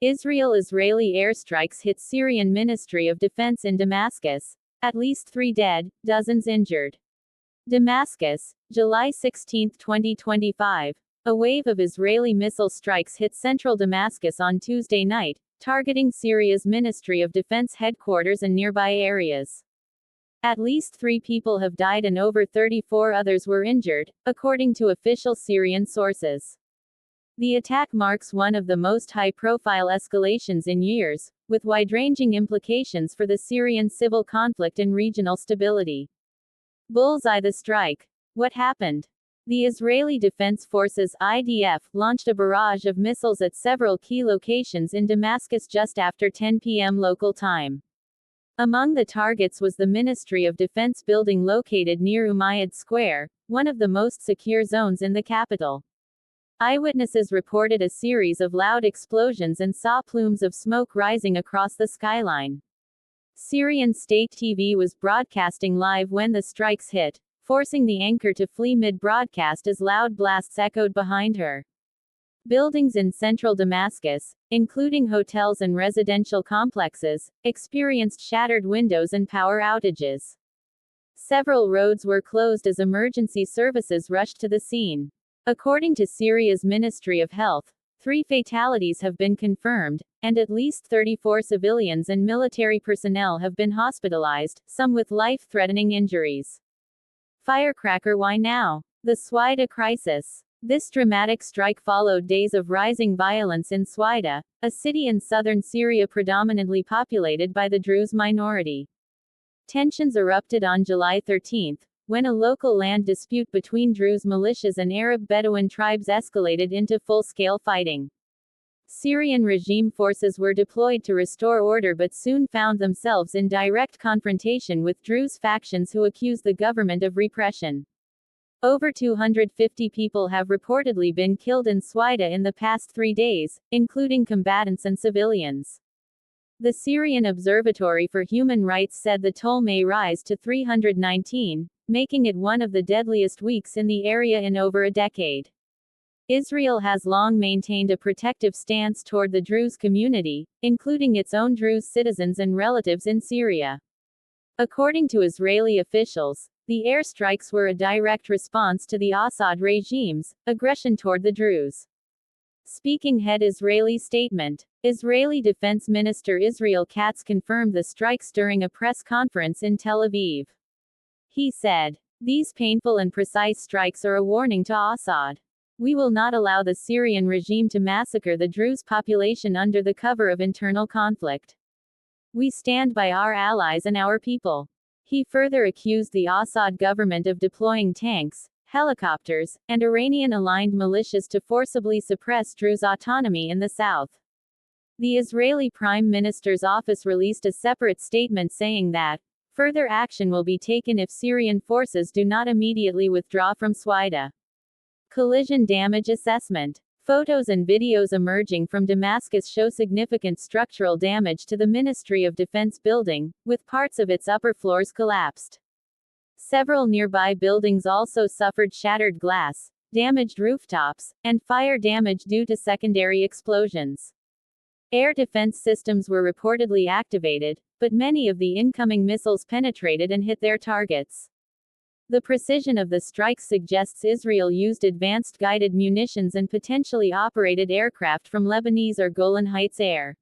Israeli airstrikes hit Syrian Ministry of Defense in Damascus. At least 3 dead, dozens injured. Damascus, July 16, 2025. A wave of Israeli missile strikes hit central Damascus on Tuesday night, targeting Syria's Ministry of Defense headquarters and nearby areas. At least 3 people have died and over 34 others were injured, according to official Syrian sources. The attack marks one of the most high-profile escalations in years, with wide-ranging implications for the Syrian civil conflict and regional stability. Bullseye the strike. What happened? The Israeli Defense Forces (IDF) launched a barrage of missiles at several key locations in Damascus just after 10 p.m. local time. Among the targets was the Ministry of Defense building located near Umayyad Square, one of the most secure zones in the capital. Eyewitnesses reported a series of loud explosions and saw plumes of smoke rising across the skyline. Syrian state TV was broadcasting live when the strikes hit, forcing the anchor to flee mid-broadcast as loud blasts echoed behind her. Buildings in central Damascus, including hotels and residential complexes, experienced shattered windows and power outages. Several roads were closed as emergency services rushed to the scene. According to Syria's Ministry of Health, 3 fatalities have been confirmed, and at least 34 civilians and military personnel have been hospitalized, some with life-threatening injuries. Firecracker. Why now? The Sweida crisis. This dramatic strike followed days of rising violence in Sweida, a city in southern Syria predominantly populated by the Druze minority. Tensions erupted on July 13, when a local land dispute between Druze militias and Arab Bedouin tribes escalated into full-scale fighting. Syrian regime forces were deployed to restore order but soon found themselves in direct confrontation with Druze factions who accused the government of repression. Over 250 people have reportedly been killed in Sweida in the past 3 days, including combatants and civilians. The Syrian Observatory for Human Rights said the toll may rise to 319, making it one of the deadliest weeks in the area in over a decade. Israel has long maintained a protective stance toward the Druze community, including its own Druze citizens and relatives in Syria. According to Israeli officials, the airstrikes were a direct response to the Assad regime's aggression toward the Druze. Speaking head Israeli statement. Israeli Defense Minister Israel Katz confirmed the strikes during a press conference in Tel Aviv. He said, "These painful and precise strikes are a warning to Assad. We will not allow the Syrian regime to massacre the Druze population under the cover of internal conflict. We stand by our allies and our people." He further accused the Assad government of deploying tanks, helicopters, and Iranian-aligned militias to forcibly suppress Druze autonomy in the south. The Israeli Prime Minister's office released a separate statement saying that further action will be taken if Syrian forces do not immediately withdraw from Sweida. Collision damage assessment. Photos and videos emerging from Damascus show significant structural damage to the Ministry of Defense building, with parts of its upper floors collapsed. Several nearby buildings also suffered shattered glass, damaged rooftops, and fire damage due to secondary explosions. Air defense systems were reportedly activated, but many of the incoming missiles penetrated and hit their targets. The precision of the strikes suggests Israel used advanced guided munitions and potentially operated aircraft from Lebanese or Golan Heights Air